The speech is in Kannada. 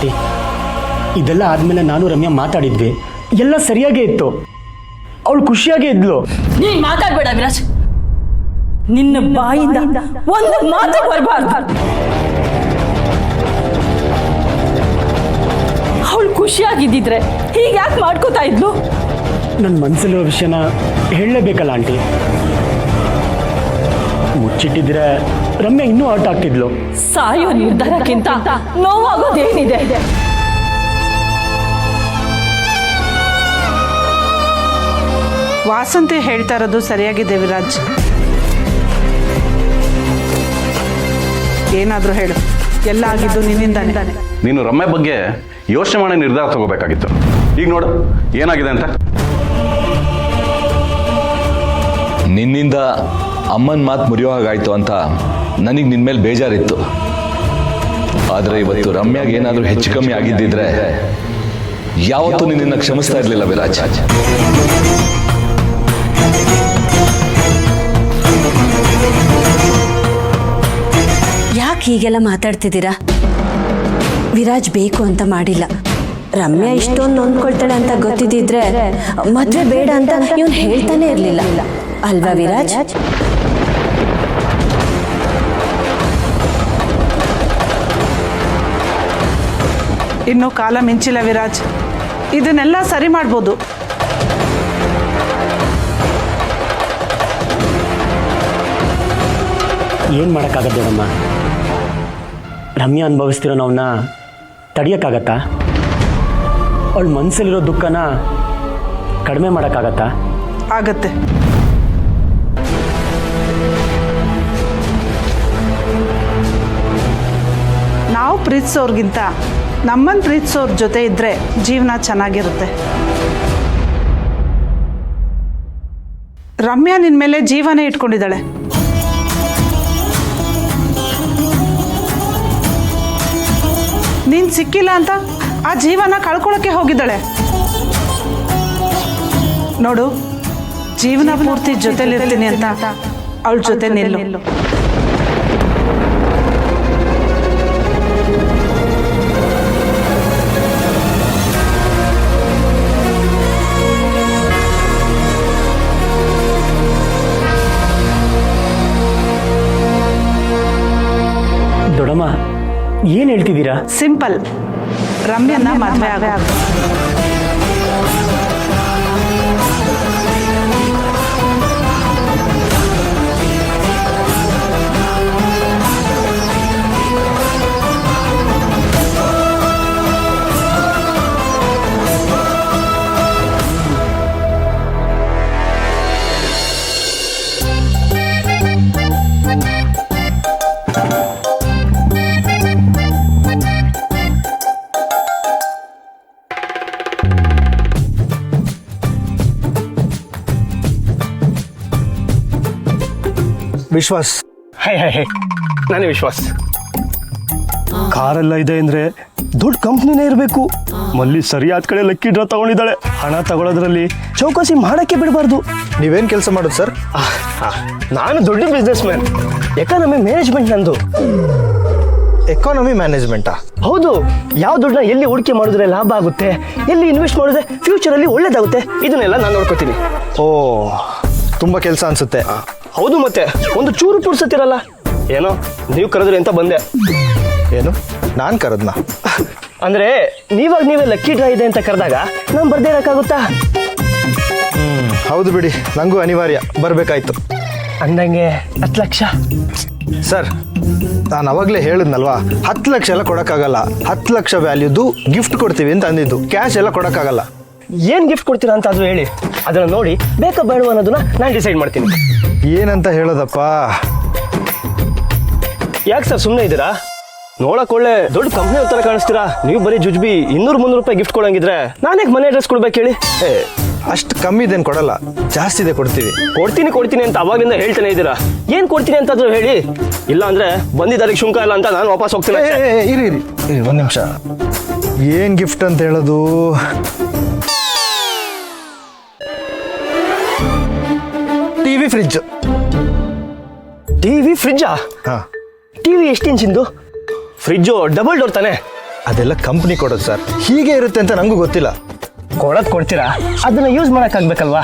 ಆಂಟಿ, ಇದೆಲ್ಲ ಆದಮೇಲೆ ನಾನು ರಮ್ಯಾ ಮಾತಾಡಿದ್ವಿ, ಎಲ್ಲ ಸರಿಯಾಗೇ ಇತ್ತು, ಅವಳು ಖುಷಿಯಾಗೇ ಇದ್ಲು. ನೀನ್ ಮಾತಾಡ್ಬೇಡ ವಿರಾಜ್, ನಿನ್ನ ಬಾಯಿಂದ ಒಂದು ಮಾತು ಬರಬಾರ್ದು. ಅವಳು ಖುಷಿಯಾಗಿದ್ದಿದ್ರೆ ಹೀಗೆ ಯಾಕೆ ಮಾಡ್ಕೋತಾ ಇದ್ಲು? ನನ್ನ ಮನಸ್ಸಲ್ಲಿರೋ ವಿಷಯನ ಹೇಳಲೇಬೇಕಲ್ಲ ಆಂಟಿ. ಮುಚ್ಚಿಟ್ಟಿದ್ರೆ ರಮ್ಯಾ ಇನ್ನೂ ಹರ್ಟ್ ಆಗ್ತಿದ್ಲು. ಸಾಯೋ ನಿರ್ಧಾರಕ್ಕಿಂತ ನೋವಾಗೋದೇನಿದೆ? ವಾಸಂತಿ ಹೇಳ್ತಾ ಇರೋದು ಸರಿಯಾಗಿದೆ ವಿರಾಜ್. ಏನಾದರೂ ಹೇಳು, ಎಲ್ಲ ಆಗಿದ್ದು ನಿನ್ನಿಂದಾನೆ. ನೀನು ರಮ್ಯಾ ಬಗ್ಗೆ ಯೋಚನೆ ಮಾಡಿ ನಿರ್ಧಾರ ತಗೋಬೇಕಾಗಿತ್ತು. ಈಗ ನೋಡು ಏನಾಗಿದೆ ಅಂತ. ನಿನ್ನಿಂದ ಅಮ್ಮನ ಮಾತು ಮುರಿಯೋ ಹಾಗಾಯ್ತು ಅಂತ ನನಗೆ ನಿನ್ನ ಮೇಲೆ ಬೇಜಾರಿತ್ತು. ಆದರೆ ಇವತ್ತು ರಮ್ಯಾಗೆ ಏನಾದರೂ ಹೆಚ್ಚು ಕಮ್ಮಿ ಆಗಿದ್ದಿದ್ರೆ ಯಾವತ್ತೂ ನಿನ್ನನ್ನು ಕ್ಷಮಿಸ್ತಾ ಇರಲಿಲ್ಲ ವಿರಾಜ್. ಯಾಕೆ ಹೀಗೆಲ್ಲ ಮಾತಾಡ್ತಿದ್ದೀರಾ? ವಿರಾಜ್ ಬೇಕು ಅಂತ ಮಾಡಿಲ್ಲ. ರಮ್ಯಾ ಇಷ್ಟೊಂದು ನೊಂದ್ಕೊಳ್ತಾಳೆ ಅಂತ ಗೊತ್ತಿದ್ದಿದ್ರೆ ಮದುವೆ ಬೇಡ ಅಂತ ಇವನು ಹೇಳ್ತಾನೆ ಇರಲಿಲ್ಲ ಅಲ್ವಾ ವಿರಾಜ್? ಇನ್ನೂ ಕಾಲ ಮಿಂಚಿಲ್ಲ ವಿರಾಜ್, ಇದನ್ನೆಲ್ಲ ಸರಿ ಮಾಡ್ಬೋದು. ಏನು ಮಾಡೋಕ್ಕಾಗತ್ತೆ ದೊಡ್ಡಮ್ಮ? ರಮ್ಯಾ ಅನುಭವಿಸ್ತಿರೋ ನೋವನ್ನ ತಡೆಯೋಕ್ಕಾಗತ್ತಾ? ಅವಳ ಮನಸ್ಸಲ್ಲಿರೋ ದುಃಖನ ಕಡಿಮೆ ಮಾಡೋಕ್ಕಾಗತ್ತಾ? ಆಗತ್ತೆ. ನಾವು ಪ್ರೀತಿಸೋರ್ಗಿಂತ ನಮ್ಮನ್ನು ಪ್ರೀತಿಸೋರ ಜೊತೆ ಇದ್ದರೆ ಜೀವನ ಚೆನ್ನಾಗಿರುತ್ತೆ. ರಮ್ಯಾ ನಿನ್ನ ಮೇಲೆ ಜೀವನೇ ಇಟ್ಕೊಂಡಿದ್ದಾಳೆ. ನೀನು ಸಿಕ್ಕಿಲ್ಲ ಅಂತ ಆ ಜೀವನ ಕಳ್ಕೊಳ್ಳೋಕ್ಕೆ ಹೋಗಿದ್ದಾಳೆ. ನೋಡು, ಜೀವನ ಪೂರ್ತಿ ಜೊತೆಲಿರ್ತೀನಿ ಅಂತ ಅವಳ ಜೊತೆ ನಿಲ್ಲು. ದೊಡ್ಡಮ್ಮ, ಏನು ಹೇಳ್ತಿದ್ದೀರಾ? ಸಿಂಪಲ್, ರಮ್ಯನ್ನ ಮದುವೆ ಆಗ. ವಿಶ್ವಾಸ್. ಹೇ ಹೇ ಹೇ, ನಾನೇ ವಿಶ್ವಾಸ್. ಕಾರೆಲ್ಲ ಇದೆ ಅಂದ್ರೆ ದೊಡ್ಡ ಕಂಪ್ನಿನೇ ಇರಬೇಕು. ಮಲ್ಲಿ ಸರಿಯಾದ ಕಡೆ ಲಕ್ಕಿ ಡ್ರಾ ತಗೊಂಡಿದ್ದಾಳೆ. ಹಣ ತಗೊಳ್ಳೋದ್ರಲ್ಲಿ ಚೌಕಾಸಿ ಮಾಡಕ್ಕೆ ಬಿಡಬಾರ್ದು. ನೀವೇನು ಕೆಲಸ ಮಾಡೋದು ಸರ್? ನಾನು ದೊಡ್ಡ ಬಿಸ್ನೆಸ್ ಮ್ಯಾನ್, ಎಕಾನಮಿ ಮ್ಯಾನೇಜ್ಮೆಂಟ್ ನಂದು. ಎಕಾನಮಿ ಮ್ಯಾನೇಜ್ಮೆಂಟಾ? ಹೌದು. ಯಾವ ದುಡ್ಡನ್ನ ಎಲ್ಲಿ ಹೂಡಿಕೆ ಮಾಡಿದ್ರೆ ಲಾಭ ಆಗುತ್ತೆ, ಎಲ್ಲಿ ಇನ್ವೆಸ್ಟ್ ಮಾಡಿದ್ರೆ ಫ್ಯೂಚರಲ್ಲಿ ಒಳ್ಳೇದಾಗುತ್ತೆ, ಇದನ್ನೆಲ್ಲ ನಾನು ನೋಡ್ಕೋತೀನಿ. ಓ, ತುಂಬ ಕೆಲಸ ಅನ್ಸುತ್ತೆ. ಹೌದು, ಮತ್ತೆ ಒಂದು ಚೂರು ಪುರ್ಸತ್ತಿರಲ್ಲ. ಏನೋ ನೀವು ಕರೆದ್ರಿ ಅಂತ ಬಂದೆ. ಏನು, ನಾನು ಕರೆದ್ನಾ? ಅಂದ್ರೆ ನೀವೇ ಲಕ್ಕಿ ಡ್ರಾ ಇದೆ ಅಂತ ಕರೆದಾಗ ನಾನು ಬರ್ದೇ ಇರೋಕ್ಕಾಗುತ್ತಾ? ಹೌದು ಬಿಡಿ, ನನಗೂ ಅನಿವಾರ್ಯ ಬರಬೇಕಾಯ್ತು. ಅಂದಂಗೆ 10 ಲಕ್ಷ. ಸರ್, ನಾನು ಅವಾಗಲೇ ಹೇಳಿದ್ನಲ್ವಾ, 10 ಲಕ್ಷ ಎಲ್ಲ ಕೊಡೋಕ್ಕಾಗಲ್ಲ. 10 ಲಕ್ಷ ವ್ಯಾಲ್ಯೂದು ಗಿಫ್ಟ್ ಕೊಡ್ತೀವಿ ಅಂತ ಅಂದಿದ್ದು. ಕ್ಯಾಶ್ ಎಲ್ಲ ಕೊಡೋಕ್ಕಾಗಲ್ಲ. ಏನು ಗಿಫ್ಟ್ ಕೊಡ್ತೀರಾ ಅಂತ ಆದರೂ ಹೇಳಿ, ಅದನ್ನು ನೋಡಿ ಬೇಕಾ ಬೇಡ ಅನ್ನೋದನ್ನ ನಾನು ಡಿಸೈಡ್ ಮಾಡ್ತೀನಿ. ಏನಂತ ಹೇಳೋದಪ್ಪ? ಯಾಕೆ ಸರ್ ಸುಮ್ಮನೆ ಇದ್ದೀರಾ? ನೋಡಕ್ ಒಳ್ಳೆ ದೊಡ್ಡ ಕಂಪ್ನಿ ಥರ ಕಾಣಿಸ್ತೀರಾ. ನೀವು ಬರೀ ಜುಜ್ಬಿ 200-300 ರೂಪಾಯಿ ಗಿಫ್ಟ್ ಕೊಡಂಗಿದ್ರೆ ನಾನೇ ಮನೆ ಅಡ್ರೆಸ್ ಕೊಡ್ಬೇಕು ಹೇಳಿ? ಅಷ್ಟು ಕಮ್ಮಿ ಇದೇನು ಕೊಡಲ್ಲ, ಜಾಸ್ತಿ ಇದೆ ಕೊಡ್ತೀವಿ. ಕೊಡ್ತೀನಿ ಅಂತ ಅವಾಗಿಂದ ಹೇಳ್ತಾನೆ ಇದ್ದೀರಾ. ಏನು ಕೊಡ್ತೀನಿ ಅಂತಾದ್ರೂ ಹೇಳಿ, ಇಲ್ಲ ಅಂದ್ರೆ ಬಂದಿದ್ದಾರಿಗೆ ಶುಂಕ ಇಲ್ಲ ಅಂತ ನಾನು ವಾಪಸ್ ಹೋಗ್ತೀನಿ. ಇರಿ ಒಂದು ನಿಮಿಷ. ಏನು ಗಿಫ್ಟ್ ಅಂತ ಹೇಳೋದು? TV fridge. ಟಿವಿ ಫ್ರಿಡ್ಜಾ? ಹಾಂ. ಟಿವಿ ಎಷ್ಟು ಇಂಚಿಂದು? ಫ್ರಿಡ್ಜು ಡಬಲ್ ಡೋರ್ ತಾನೆ? ಅದೆಲ್ಲ ಕಂಪ್ನಿ ಕೊಡೋದು ಸರ್. ಹೀಗೆ ಇರುತ್ತೆ ಅಂತ ನನಗೂ ಗೊತ್ತಿಲ್ಲ. ಕೊಡೋದು ಕೊಡ್ತೀರಾ, ಅದನ್ನ ಯೂಸ್ ಮಾಡೋಕ್ಕಾಗ್ಬೇಕಲ್ವಾ?